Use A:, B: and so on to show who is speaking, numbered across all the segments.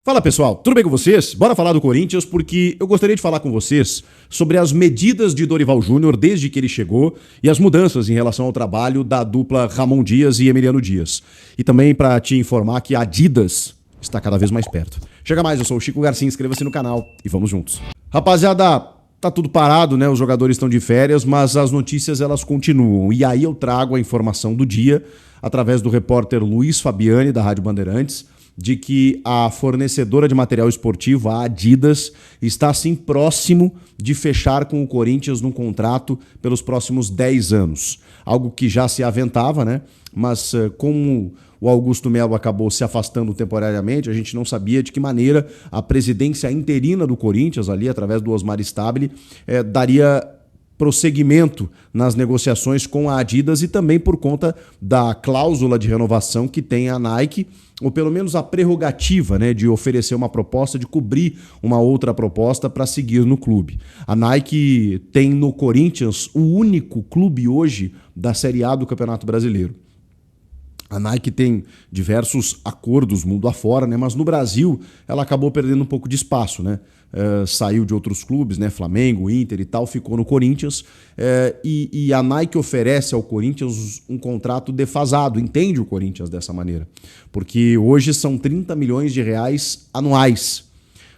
A: Fala pessoal, tudo bem com vocês? Bora falar do Corinthians porque eu gostaria de falar com vocês sobre as medidas de Dorival Júnior desde que ele chegou e as mudanças em relação ao trabalho da dupla Ramon Dias e Emiliano Dias. E também para te informar que a Adidas está cada vez mais perto. Chega mais, eu sou o Chico Garcia, inscreva-se no canal e vamos juntos. Rapaziada, tá tudo parado, né? Os jogadores estão de férias, mas as notícias elas continuam. E aí eu trago a informação do dia através do repórter Luiz Fabiani da Rádio Bandeirantes, de que a fornecedora de material esportivo, a Adidas, está assim próximo de fechar com o Corinthians num contrato pelos próximos 10 anos. Algo que já se aventava, né? Mas como o Augusto Melo acabou se afastando temporariamente, a gente não sabia de que maneira a presidência interina do Corinthians, ali através do Osmar Stabile, daria prosseguimento nas negociações com a Adidas e também por conta da cláusula de renovação que tem a Nike, ou pelo menos a prerrogativa, né, de oferecer uma proposta, de cobrir uma outra proposta para seguir no clube. A Nike tem no Corinthians o único clube hoje da Série A do Campeonato Brasileiro. A Nike tem diversos acordos mundo afora, né? Mas no Brasil ela acabou perdendo um pouco de espaço, né? Saiu de outros clubes, né? Flamengo, Inter e tal, ficou no Corinthians. E a Nike oferece ao Corinthians um contrato defasado, entende o Corinthians dessa maneira. Porque hoje são 30 milhões de reais anuais.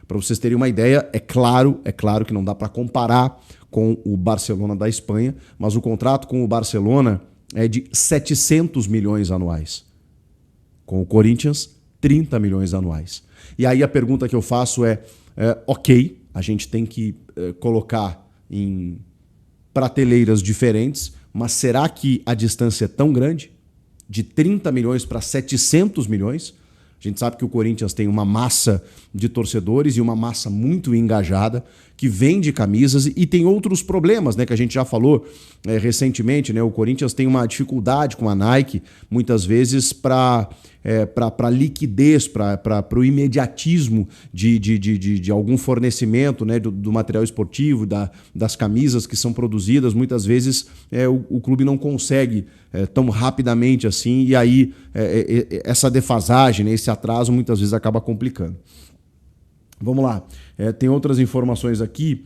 A: Para vocês terem uma ideia, é claro que não dá para comparar com o Barcelona da Espanha, mas o contrato com o Barcelona é de 700 milhões anuais. Com o Corinthians, 30 milhões anuais. E aí a pergunta que eu faço ok, a gente tem que colocar em prateleiras diferentes, mas será que a distância é tão grande? De 30 milhões para 700 milhões? A gente sabe que o Corinthians tem uma massa de torcedores e uma massa muito engajada que vende camisas e tem outros problemas, né, que a gente já falou recentemente, né? O Corinthians tem uma dificuldade com a Nike, muitas vezes, para liquidez, para o imediatismo de algum fornecimento, né, do material esportivo, das camisas que são produzidas. Muitas vezes o clube não consegue tão rapidamente assim, e aí essa defasagem, né, esse atraso muitas vezes acaba complicando. Vamos lá, tem outras informações aqui,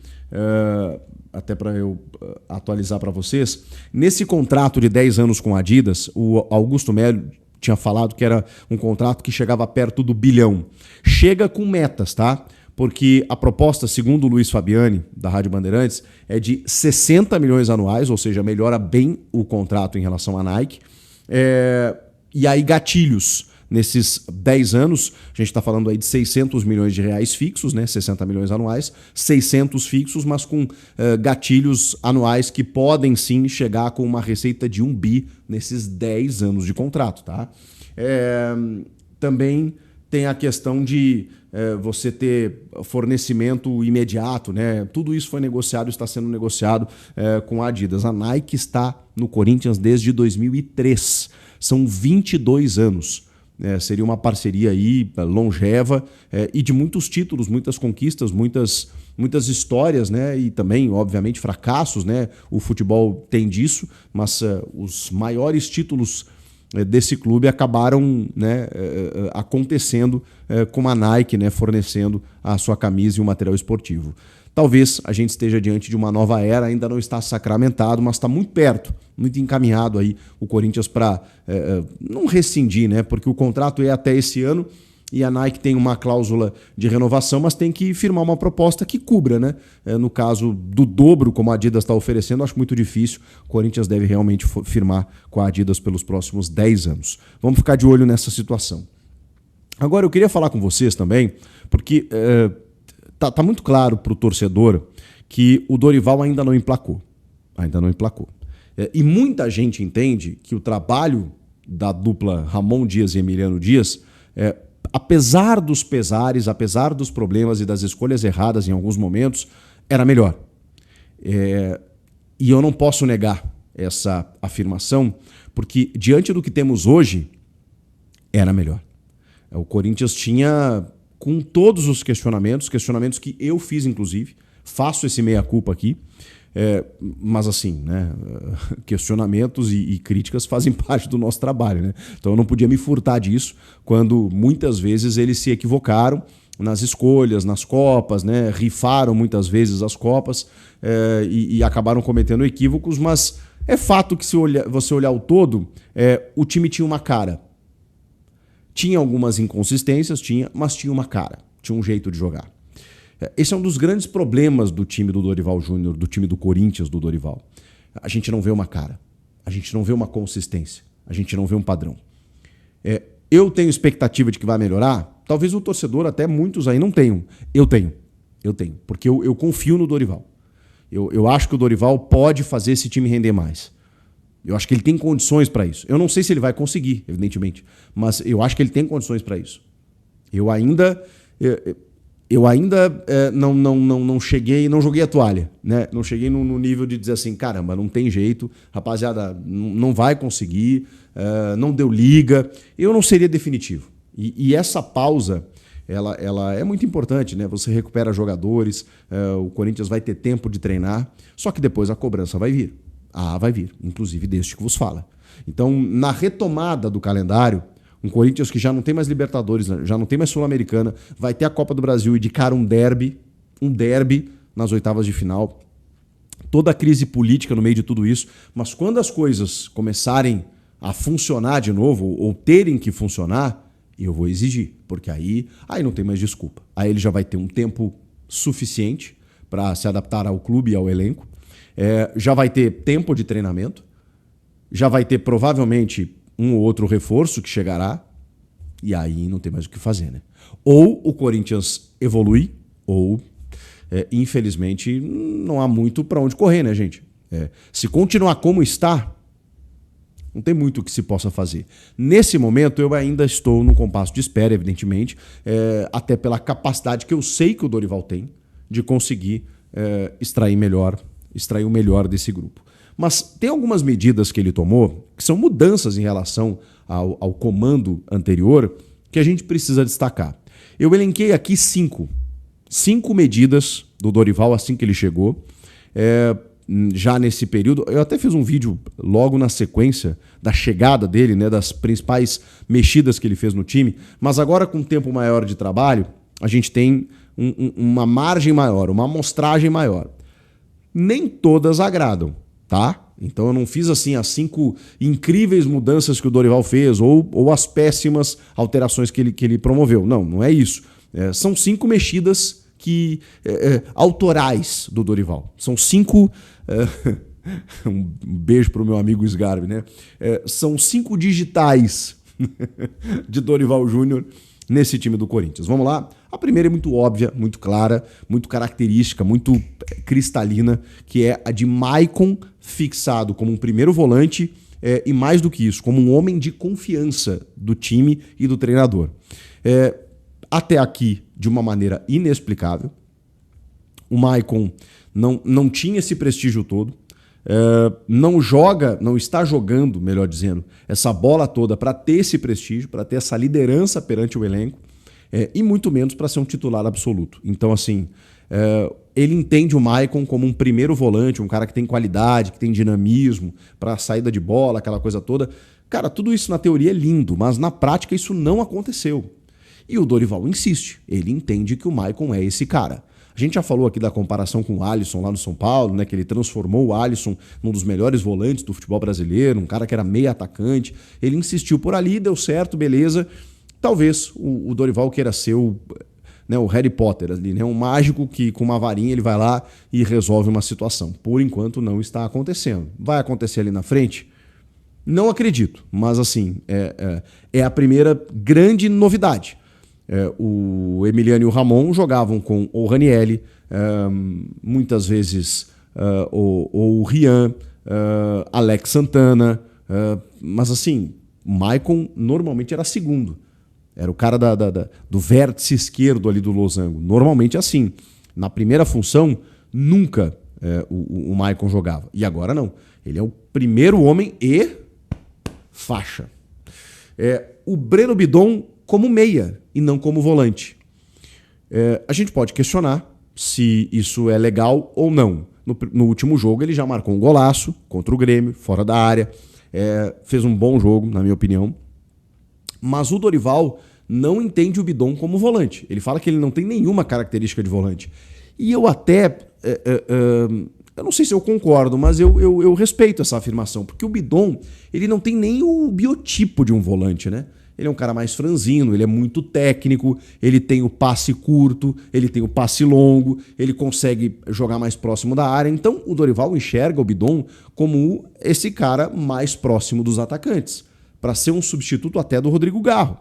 A: até para eu atualizar para vocês. Nesse contrato de 10 anos com a Adidas, o Augusto Melo tinha falado que era um contrato que chegava perto do bilhão. Chega com metas, tá? Porque a proposta, segundo o Luiz Fabiani, da Rádio Bandeirantes, é de 60 milhões anuais, ou seja, melhora bem o contrato em relação à Nike. E aí gatilhos. Nesses 10 anos, a gente está falando aí de 600 milhões de reais fixos, né? 60 milhões anuais, 600 fixos, mas com gatilhos anuais que podem sim chegar com uma receita de 1 bi nesses 10 anos de contrato, tá? Também tem a questão de você ter fornecimento imediato, né? Tudo isso foi negociado, está sendo negociado com a Adidas. A Nike está no Corinthians desde 2003, são 22 anos. Seria uma parceria aí longeva e de muitos títulos, muitas conquistas, muitas histórias, né? E também, obviamente, fracassos, né? O futebol tem disso, mas os maiores títulos desse clube acabaram, né, acontecendo com a Nike, né, fornecendo a sua camisa e o material esportivo. Talvez a gente esteja diante de uma nova era, ainda não está sacramentado, mas está muito perto, muito encaminhado aí o Corinthians para não rescindir, né? Porque o contrato é até esse ano e a Nike tem uma cláusula de renovação, mas tem que firmar uma proposta que cubra, né? No caso do dobro, como a Adidas está oferecendo, acho muito difícil. O Corinthians deve realmente firmar com a Adidas pelos próximos 10 anos. Vamos ficar de olho nessa situação. Agora, eu queria falar com vocês também, porque tá muito claro para o torcedor que o Dorival ainda não emplacou. E muita gente entende que o trabalho da dupla Ramon Dias e Emiliano Dias, apesar dos pesares, apesar dos problemas e das escolhas erradas em alguns momentos, era melhor. E eu não posso negar essa afirmação, porque diante do que temos hoje, era melhor. O Corinthians tinha, com todos os questionamentos que eu fiz, inclusive, faço esse meia-culpa aqui, mas assim, né, questionamentos e críticas fazem parte do nosso trabalho, né? Então eu não podia me furtar disso quando muitas vezes eles se equivocaram nas escolhas, nas Copas, né? Rifaram muitas vezes as Copas e acabaram cometendo equívocos, mas é fato que se você olhar o todo, o time tinha uma cara. Tinha algumas inconsistências, mas tinha uma cara, tinha um jeito de jogar. Esse é um dos grandes problemas do time do Dorival Júnior, do time do Corinthians do Dorival. A gente não vê uma cara, a gente não vê uma consistência, a gente não vê um padrão. Eu tenho expectativa de que vai melhorar? Talvez o torcedor, até muitos aí, não tenham. Eu tenho, porque eu confio no Dorival. Eu acho que o Dorival pode fazer esse time render mais. Eu acho que ele tem condições para isso. Eu não sei se ele vai conseguir, evidentemente, mas eu acho que ele tem condições para isso. Eu ainda não cheguei, não joguei a toalha, né? Não cheguei no nível de dizer assim, caramba, não tem jeito, rapaziada, não vai conseguir, não deu liga. Eu não seria definitivo. E essa pausa, ela é muito importante, né? Você recupera jogadores, o Corinthians vai ter tempo de treinar, só que depois a cobrança vai vir. Vai vir, inclusive deste que vos fala. Então, na retomada do calendário, um Corinthians que já não tem mais Libertadores, já não tem mais Sul-Americana, vai ter a Copa do Brasil e de cara um derby nas oitavas de final. Toda a crise política no meio de tudo isso, mas quando as coisas começarem a funcionar de novo, ou terem que funcionar, eu vou exigir, porque aí não tem mais desculpa. Aí ele já vai ter um tempo suficiente para se adaptar ao clube e ao elenco, já vai ter tempo de treinamento, já vai ter provavelmente um ou outro reforço que chegará, e aí não tem mais o que fazer, né? Ou o Corinthians evolui, ou, infelizmente, não há muito para onde correr, né, gente? Se continuar como está, não tem muito o que se possa fazer. Nesse momento, eu ainda estou no compasso de espera, evidentemente, até pela capacidade que eu sei que o Dorival tem de conseguir extrair o melhor desse grupo. Mas tem algumas medidas que ele tomou, que são mudanças em relação ao comando anterior, que a gente precisa destacar. Eu elenquei aqui cinco medidas do Dorival assim que ele chegou, já nesse período. Eu até fiz um vídeo logo na sequência da chegada dele, né, das principais mexidas que ele fez no time, mas agora com um tempo maior de trabalho, a gente tem uma margem maior, uma amostragem maior. Nem todas agradam, tá? Então eu não fiz assim as 5 incríveis mudanças que o Dorival fez ou as péssimas alterações que ele promoveu. Não é isso. São 5 mexidas autorais do Dorival. São 5... um beijo pro meu amigo Sgarbi, né? São 5 digitais de Dorival Júnior nesse time do Corinthians. Vamos lá? A primeira é muito óbvia, muito clara, muito característica, muito cristalina, que é a de Maicon fixado como um primeiro volante e, mais do que isso, como um homem de confiança do time e do treinador. Até aqui, de uma maneira inexplicável, o Maicon não tinha esse prestígio todo, não está jogando, melhor dizendo, essa bola toda para ter esse prestígio, para ter essa liderança perante o elenco, e muito menos para ser um titular absoluto. Então, assim, ele entende o Maicon como um primeiro volante, um cara que tem qualidade, que tem dinamismo para saída de bola, aquela coisa toda. Cara, tudo isso na teoria é lindo, mas na prática isso não aconteceu. E o Dorival insiste, ele entende que o Maicon é esse cara. A gente já falou aqui da comparação com o Alisson lá no São Paulo, né, que ele transformou o Alisson num dos melhores volantes do futebol brasileiro, um cara que era meio atacante. Ele insistiu por ali, deu certo, beleza. Talvez o Dorival queira ser o Harry Potter ali, né, um mágico que com uma varinha ele vai lá e resolve uma situação. Por enquanto não está acontecendo. Vai acontecer ali na frente? Não acredito, mas assim, é a primeira grande novidade. O Emiliano e o Ramon jogavam com o Ranieri, muitas vezes o Rian, Alex Santana, mas assim, o Maicon normalmente era segundo, era o cara do vértice esquerdo ali do losango, normalmente assim. Na primeira função, nunca o Maicon jogava, e agora não, ele é o primeiro homem e faixa. O Breno Bidon como meia e não como volante. A gente pode questionar se isso é legal ou não. No último jogo ele já marcou um golaço contra o Grêmio, fora da área, fez um bom jogo, na minha opinião. Mas o Dorival não entende o Bidon como volante. Ele fala que ele não tem nenhuma característica de volante. E eu até... eu não sei se eu concordo, mas eu respeito essa afirmação, porque o Bidon, ele não tem nem o biotipo de um volante, né? Ele é um cara mais franzino, ele é muito técnico, ele tem o passe curto, ele tem o passe longo, ele consegue jogar mais próximo da área. Então o Dorival enxerga o Bidon como esse cara mais próximo dos atacantes, para ser um substituto até do Rodrigo Garro,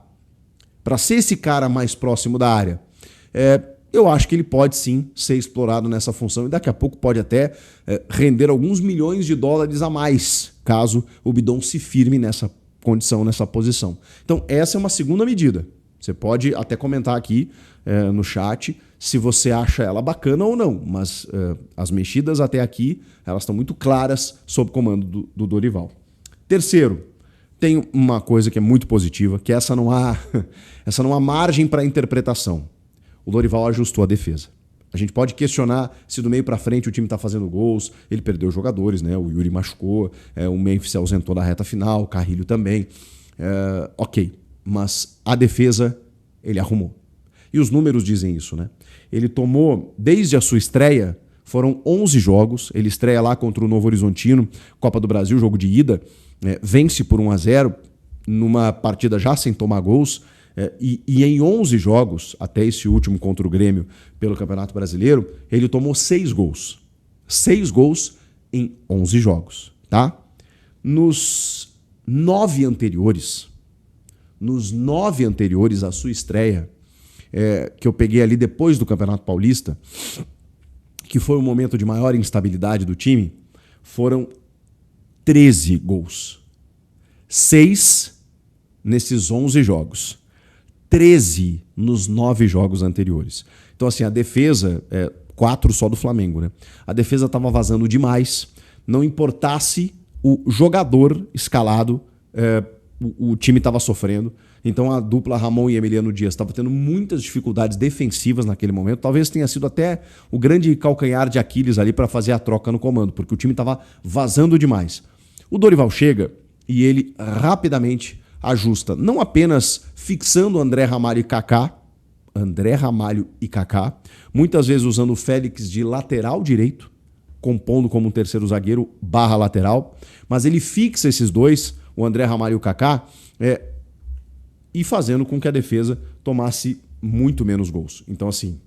A: para ser esse cara mais próximo da área. Eu acho que ele pode sim ser explorado nessa função e daqui a pouco pode até render alguns milhões de dólares a mais, caso o Bidon se firme nessa condição, nessa posição. Então essa é uma segunda medida. Você pode até comentar aqui no chat se você acha ela bacana ou não, mas as mexidas até aqui, elas estão muito claras sob comando do Dorival. Terceiro, tem uma coisa que é muito positiva, que essa não há margem para interpretação. O Dorival ajustou a defesa. A gente pode questionar se do meio para frente o time está fazendo gols, ele perdeu jogadores, né? O Yuri machucou, o Memphis se ausentou da reta final, o Carrilho também. Ok, mas a defesa ele arrumou. E os números dizem isso, né? Ele tomou, desde a sua estreia, foram 11 jogos, ele estreia lá contra o Novo Horizontino, Copa do Brasil, jogo de ida, vence por 1-0, numa partida já sem tomar gols, e em 11 jogos, até esse último contra o Grêmio pelo Campeonato Brasileiro, ele tomou 6 gols. 6 gols em 11 jogos, tá? Nos 9 anteriores à sua estreia, que eu peguei ali depois do Campeonato Paulista, que foi o momento de maior instabilidade do time, foram 13 gols. 6 nesses 11 jogos. 13 nos 9 jogos anteriores. Então, assim, a defesa, 4 só do Flamengo, né? A defesa estava vazando demais. Não importasse o jogador escalado, o time estava sofrendo. Então, a dupla Ramon e Emiliano Dias estava tendo muitas dificuldades defensivas naquele momento. Talvez tenha sido até o grande calcanhar de Aquiles ali para fazer a troca no comando, porque o time estava vazando demais. O Dorival chega e ele rapidamente ajusta, não apenas fixando André Ramalho e Kaká, muitas vezes usando o Félix de lateral direito, compondo como um terceiro zagueiro / lateral, mas ele fixa esses dois, o André Ramalho e o Kaká, e fazendo com que a defesa tomasse muito menos gols. Então, assim,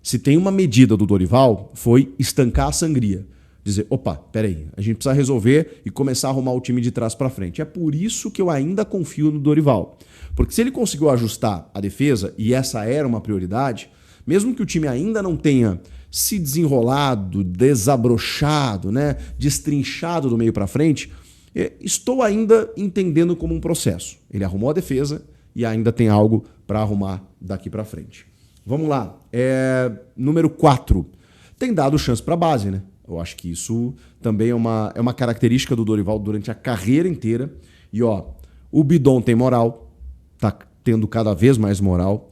A: se tem uma medida do Dorival, foi estancar a sangria. Dizer, opa, peraí, a gente precisa resolver e começar a arrumar o time de trás para frente. É por isso que eu ainda confio no Dorival. Porque se ele conseguiu ajustar a defesa, e essa era uma prioridade, mesmo que o time ainda não tenha se desenrolado, desabrochado, né, destrinchado do meio para frente, estou ainda entendendo como um processo. Ele arrumou a defesa e ainda tem algo para arrumar daqui para frente. Vamos lá. Número 4. Tem dado chance para a base, né? Eu acho que isso também é uma característica do Dorival durante a carreira inteira. E o Bidon tem moral, tá tendo cada vez mais moral.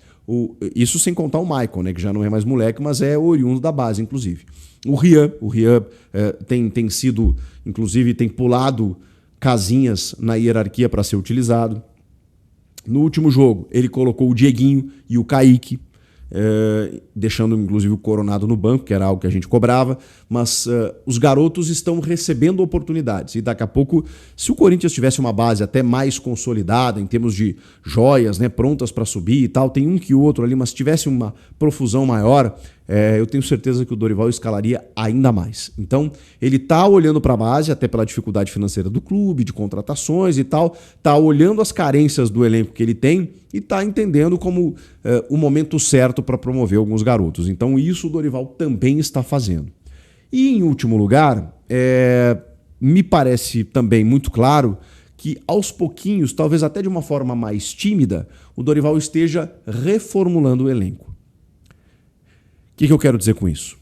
A: Isso sem contar o Michael, né, que já não é mais moleque, mas é oriundo da base, inclusive. O Rian tem sido, inclusive, tem pulado casinhas na hierarquia para ser utilizado. No último jogo, ele colocou o Dieguinho e o Kaique, deixando inclusive o Coronado no banco, que era algo que a gente cobrava, mas os garotos estão recebendo oportunidades e daqui a pouco, se o Corinthians tivesse uma base até mais consolidada em termos de joias, né, prontas para subir e tal, tem um que outro ali, mas se tivesse uma profusão maior, eu tenho certeza que o Dorival escalaria ainda mais. Então, ele está olhando para a base, até pela dificuldade financeira do clube, de contratações e tal, está olhando as carências do elenco que ele tem e está entendendo como o momento certo para promover alguns garotos. Então, isso o Dorival também está fazendo. E, em último lugar, me parece também muito claro que, aos pouquinhos, talvez até de uma forma mais tímida, o Dorival esteja reformulando o elenco. O que eu quero dizer com isso?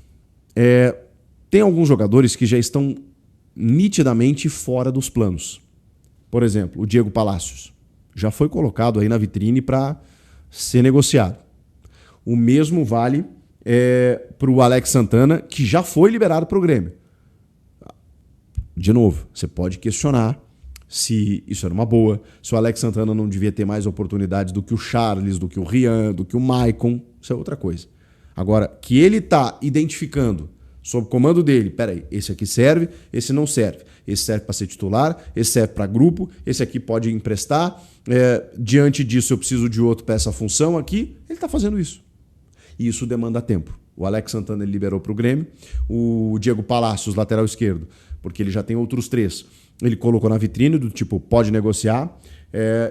A: Tem alguns jogadores que já estão nitidamente fora dos planos. Por exemplo, o Diego Palacios já foi colocado aí na vitrine para ser negociado. O mesmo vale para o Alex Santana, que já foi liberado para o Grêmio. De novo, você pode questionar se isso era uma boa, se o Alex Santana não devia ter mais oportunidades do que o Charles, do que o Rian, do que o Maicon, isso é outra coisa. Agora, que ele está identificando, sob comando dele, peraí, esse aqui serve, esse não serve. Esse serve para ser titular, esse serve para grupo, esse aqui pode emprestar. Diante disso, eu preciso de outro para essa função aqui. Ele está fazendo isso. E isso demanda tempo. O Alex Santana ele liberou para o Grêmio. O Diego Palacios, lateral esquerdo, porque ele já tem outros 3. Ele colocou na vitrine do tipo, pode negociar.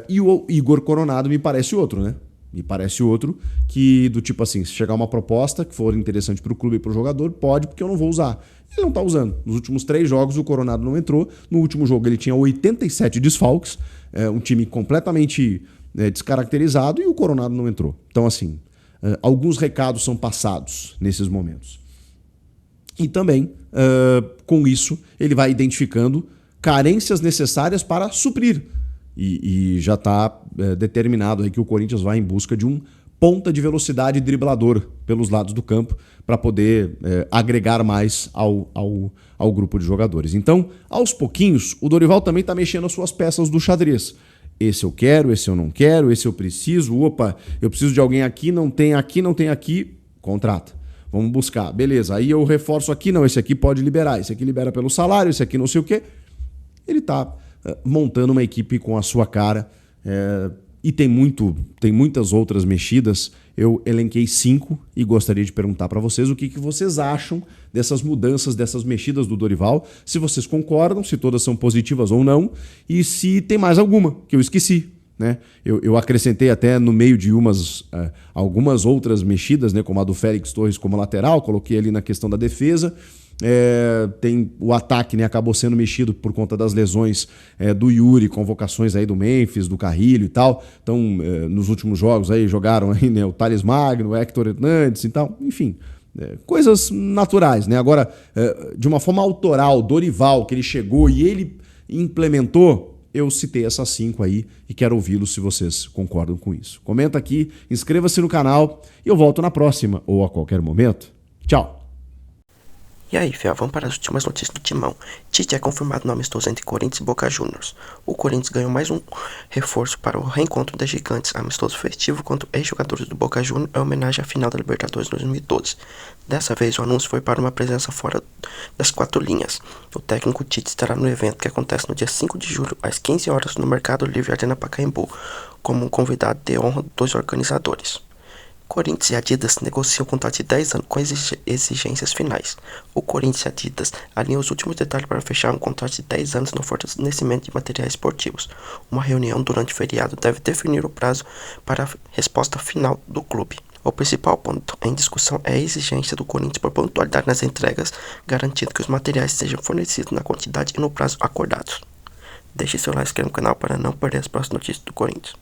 A: E o Igor Coronado me parece outro, né? Me parece outro que do tipo assim, se chegar uma proposta que for interessante para o clube e para o jogador, pode, porque eu não vou usar. Ele não está usando. Nos últimos 3 jogos o Coronado não entrou. No último jogo ele tinha 87 desfalques, um time completamente descaracterizado e o Coronado não entrou. Então assim, alguns recados são passados nesses momentos. E também, com isso, ele vai identificando carências necessárias para suprir. E já está determinado aí que o Corinthians vai em busca de um ponta de velocidade driblador pelos lados do campo para poder agregar mais ao grupo de jogadores. Então, aos pouquinhos, o Dorival também está mexendo as suas peças do xadrez. Esse eu quero, esse eu não quero, esse eu preciso. Opa, eu preciso de alguém aqui, não tem aqui, contrata. Vamos buscar. Beleza, aí eu reforço aqui, não, esse aqui pode liberar, esse aqui libera pelo salário, esse aqui não sei o quê. Ele está montando uma equipe com a sua cara e tem muitas outras mexidas. Eu elenquei 5 e gostaria de perguntar para vocês o que vocês acham dessas mudanças, dessas mexidas do Dorival, se vocês concordam, se todas são positivas ou não, e se tem mais alguma que eu esqueci. Né? Eu acrescentei até no meio de algumas outras mexidas, né, como a do Félix Torres como lateral, coloquei ali na questão da defesa. Tem o ataque, né, acabou sendo mexido por conta das lesões do Yuri, convocações aí do Memphis, do Carrilho e tal. Então, nos últimos jogos aí jogaram aí, né, o Thales Magno, o Hector Hernandes e tal. Enfim, coisas naturais. Né? Agora, de uma forma autoral, Dorival, que ele chegou e ele implementou, eu citei essas 5 aí e quero ouvi-los se vocês concordam com isso. Comenta aqui, inscreva-se no canal e eu volto na próxima ou a qualquer momento. Tchau!
B: E aí, Fiel, vamos para as últimas notícias do Timão. Tite é confirmado no amistoso entre Corinthians e Boca Juniors. O Corinthians ganhou mais um reforço para o reencontro das gigantes, amistoso festivo contra ex-jogadores do Boca Juniors em homenagem à final da Libertadores 2012. Dessa vez, o anúncio foi para uma presença fora das 4 linhas. O técnico Tite estará no evento que acontece no dia 5 de julho, às 15 horas, no Mercado Livre Arena Pacaembu, como um convidado de honra dos organizadores. Corinthians e Adidas negociam um contrato de 10 anos com exigências finais. O Corinthians e Adidas alinham os últimos detalhes para fechar um contrato de 10 anos no fornecimento de materiais esportivos. Uma reunião durante o feriado deve definir o prazo para a resposta final do clube. O principal ponto em discussão é a exigência do Corinthians por pontualidade nas entregas, garantindo que os materiais sejam fornecidos na quantidade e no prazo acordados. Deixe seu like e inscreva no canal para não perder as próximas notícias do Corinthians.